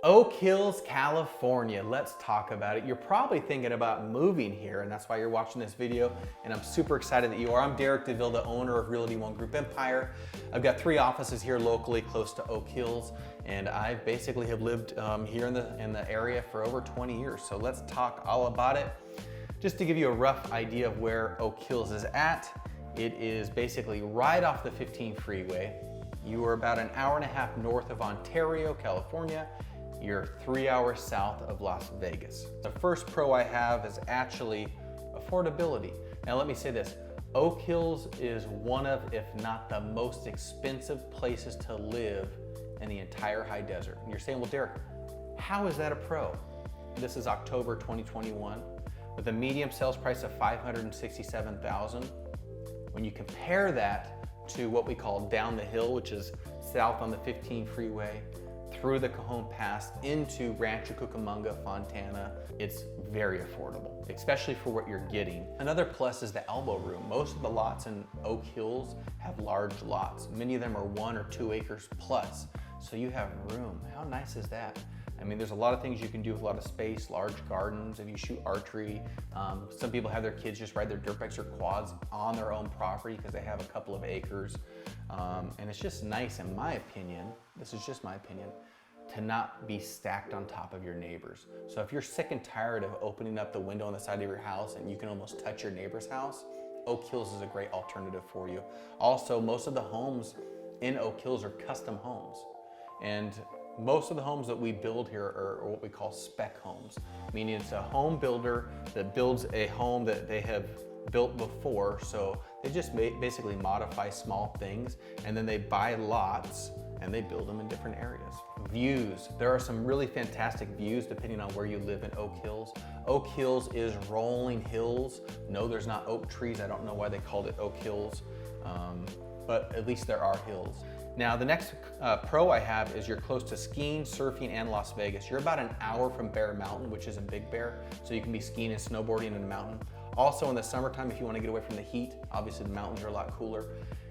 Oak Hills, California. Let's talk about it. You're probably thinking about moving here, and that's why you're watching this video, and I'm super excited that you are. I'm Derek DeVille, the owner of Realty ONE Group Empire. I've got 3 offices here locally close to Oak Hills, and I basically have lived here in the area for over 20 years. So let's talk all about it. Just to give you a rough idea of where Oak Hills is at, it is basically right off the 15 freeway. You are about an hour and a half north of Ontario, California. You're 3 hours south of Las Vegas. The first pro I have is actually affordability. Now let me say this, Oak Hills is one of, if not the most expensive places to live in the entire high desert. And you're saying, well, Derek, how is that a pro? This is October 2021 with a medium sales price of $567,000. When you compare that to what we call down the hill, which is south on the 15 freeway, through the Cajon Pass into Rancho Cucamonga, Fontana, it's very affordable, especially for what you're getting. Another plus is the elbow room. Most of the lots in Oak Hills have large lots. Many of them are 1 or 2 acres plus, so you have room. How nice is that? I mean, there's a lot of things you can do with a lot of space, large gardens, if you shoot archery. Some people have their kids just ride their dirt bikes or quads on their own property because they have a couple of acres. And it's just nice, in my opinion, this is just my opinion, to not be stacked on top of your neighbors. So if you're sick and tired of opening up the window on the side of your house and you can almost touch your neighbor's house, Oak Hills is a great alternative for you. Also, most of the homes in Oak Hills are custom homes. And most of the homes that we build here are what we call spec homes, meaning it's a home builder that builds a home that they have built before. So they just basically modify small things and then they buy lots and they build them in different areas. Views, there are some really fantastic views depending on where you live in Oak Hills. Oak Hills is rolling hills. No, there's not oak trees. I don't know why they called it Oak Hills, but at least there are hills. Now, the next pro I have is you're close to skiing, surfing, and Las Vegas. You're about an hour from Bear Mountain, which is in Big Bear, so you can be skiing and snowboarding in the mountain. Also in the summertime, if you want to get away from the heat, obviously the mountains are a lot cooler.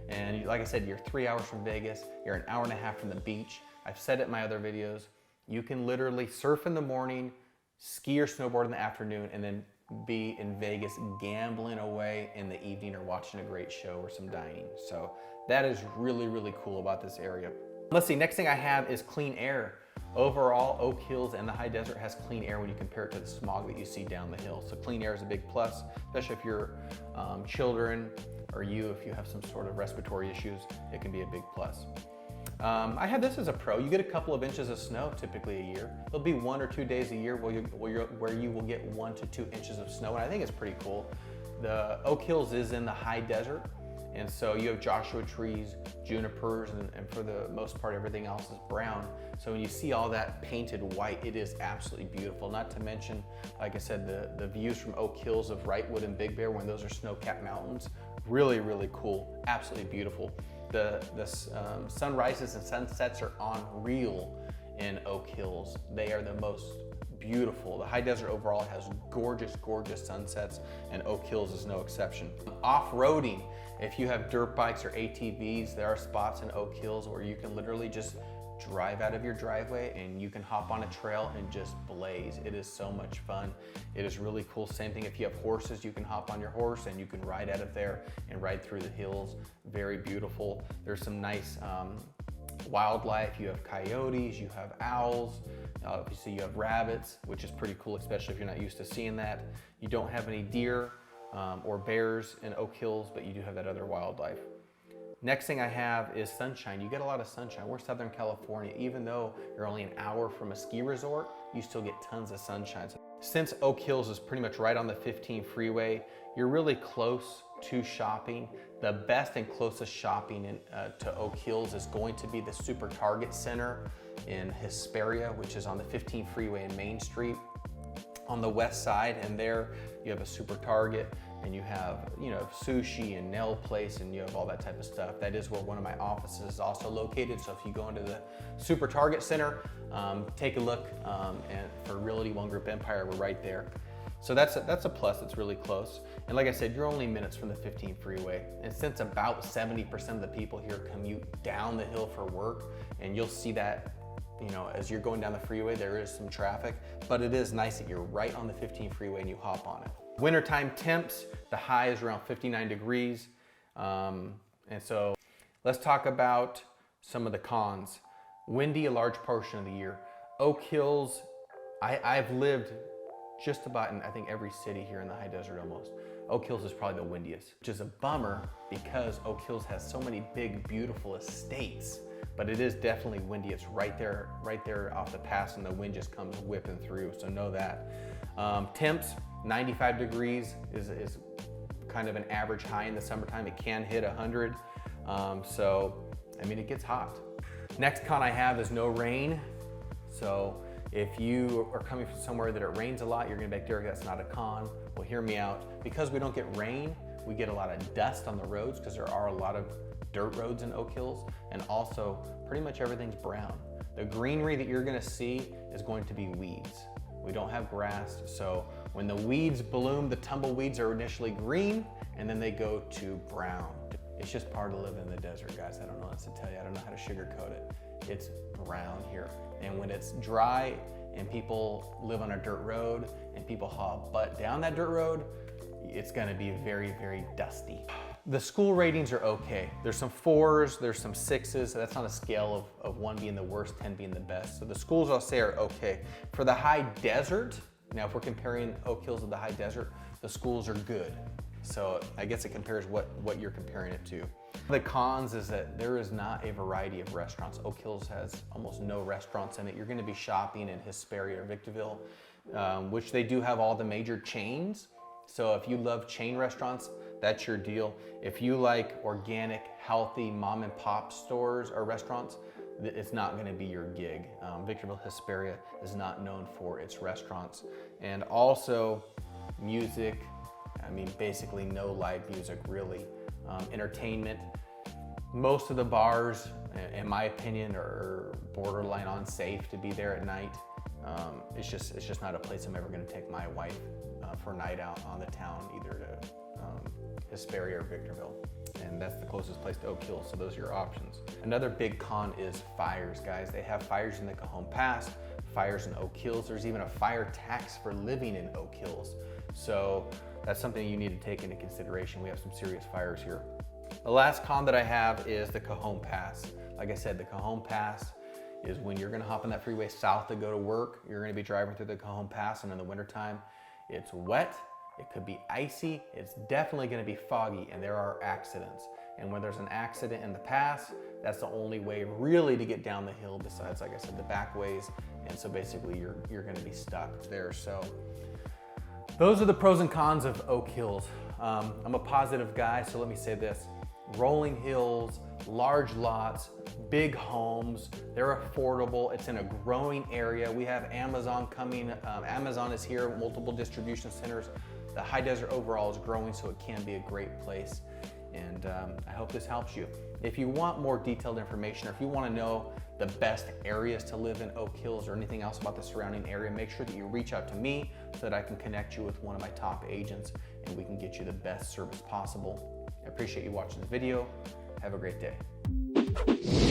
And like I said, you're 3 hours from Vegas, you're an hour and a half from the beach. I've said it in my other videos, you can literally surf in the morning, ski or snowboard in the afternoon, and then be in Vegas gambling away in the evening or watching a great show or some dining. So that is really, really cool about this area. Let's see, next thing I have is clean air. Overall, Oak Hills and the high desert has clean air when you compare it to the smog that you see down the hill. So clean air is a big plus, especially if you're children or if you have some sort of respiratory issues, it can be a big plus. I have this as a pro. You get a couple of inches of snow typically a year. There'll be 1 or 2 days a year where you will get 1 to 2 inches of snow, and I think it's pretty cool. The Oak Hills is in the high desert, and so you have Joshua trees, junipers, and for the most part, everything else is brown. So when you see all that painted white, it is absolutely beautiful. Not to mention, like I said, the views from Oak Hills of Wrightwood and Big Bear when those are snow-capped mountains, really, really cool, absolutely beautiful. The sunrises and sunsets are unreal in Oak Hills. They are the most beautiful. The high desert overall has gorgeous, gorgeous sunsets, and Oak Hills is no exception. Off-roading, if you have dirt bikes or ATVs, there are spots in Oak Hills where you can literally just drive out of your driveway and you can hop on a trail and just blaze. It is so much fun. It is really cool. Same thing if you have horses, you can hop on your horse and you can ride out of there and ride through the hills. Very beautiful. There's some nice wildlife. You have coyotes, you have owls, obviously you have rabbits, which is pretty cool, especially if you're not used to seeing that. You don't have any deer or bears in Oak Hills, but you do have that other wildlife. Next thing I have is sunshine. You get a lot of sunshine. We're Southern California. Even though you're only an hour from a ski resort, you still get tons of sunshine. Since Oak Hills is pretty much right on the 15 freeway, you're really close to shopping. The best and closest shopping to Oak Hills is going to be the Super Target Center in Hesperia, which is on the 15 freeway in Main Street on the west side. And there you have a Super Target, and you have, sushi and nail place, and you have all that type of stuff. That is where one of my offices is also located. So if you go into the Super Target Center, take a look, and for Realty ONE Group Empire, we're right there. So that's a plus, it's really close. And like I said, you're only minutes from the 15 freeway. And since about 70% of the people here commute down the hill for work, and you'll see that you know, as you're going down the freeway, there is some traffic, but it is nice that you're right on the 15 freeway and you hop on it. Wintertime temps, the high is around 59 degrees. And so let's talk about some of the cons. Windy a large portion of the year. Oak Hills, I've lived just about in, I think, every city here in the high desert almost. Oak Hills is probably the windiest, which is a bummer because Oak Hills has so many big, beautiful estates, but it is definitely windy. It's right there off the pass, and the wind just comes whipping through, so know that. Temps, 95 degrees is kind of an average high in the summertime. It can hit 100, so, I mean, it gets hot. Next con I have is no rain. So if you are coming from somewhere that it rains a lot, you're gonna be like, Derek, that's not a con. Well, hear me out. Because we don't get rain, we get a lot of dust on the roads because there are a lot of dirt roads in Oak Hills, and also pretty much everything's brown. The greenery that you're gonna see is going to be weeds. We don't have grass, so when the weeds bloom, the tumbleweeds are initially green and then they go to brown. It's just part of living in the desert, guys. I don't know what else to tell you. I don't know how to sugarcoat it. It's brown here. And when it's dry and people live on a dirt road and people haul butt down that dirt road, it's gonna be very, very dusty. The school ratings are okay. There's some 4s, there's some 6s. That's on a scale of 1 being the worst, 10 being the best. So the schools, I'll say, are okay. For the high desert, now if we're comparing Oak Hills to the high desert, the schools are good. So I guess it compares what you're comparing it to. The cons is that there is not a variety of restaurants. Oak Hills has almost no restaurants in it. You're gonna be shopping in Hesperia or Victorville, which they do have all the major chains. So if you love chain restaurants, that's your deal. If you like organic, healthy mom and pop stores or restaurants, it's not gonna be your gig. Victorville, Hesperia is not known for its restaurants. And also music, I mean, basically no live music really. Entertainment, most of the bars, in my opinion, are borderline unsafe to be there at night. It's just not a place I'm ever gonna take my wife for a night out on the town, either to Hesperia or Victorville. And that's the closest place to Oak Hills, so those are your options. Another big con is fires, guys. They have fires in the Cajon Pass, fires in Oak Hills. There's even a fire tax for living in Oak Hills. So that's something you need to take into consideration. We have some serious fires here. The last con that I have is the Cajon Pass. Like I said, the Cajon Pass is when you're gonna hop on that freeway south to go to work. You're gonna be driving through the Cajon Pass, and in the wintertime, it's wet, it could be icy, it's definitely gonna be foggy, and there are accidents. And when there's an accident in the pass, that's the only way really to get down the hill besides, like I said, the back ways. And so basically you're gonna be stuck there. So those are the pros and cons of Oak Hills. I'm a positive guy, so let me say this. Rolling hills, large lots, big homes, they're affordable. It's in a growing area. We have Amazon coming. Amazon is here, multiple distribution centers. The high desert overall is growing, so it can be a great place. And I hope this helps you. If you want more detailed information, or if you want to know the best areas to live in Oak Hills or anything else about the surrounding area, make sure that you reach out to me so that I can connect you with one of my top agents and we can get you the best service possible. I appreciate you watching the video. Have a great day.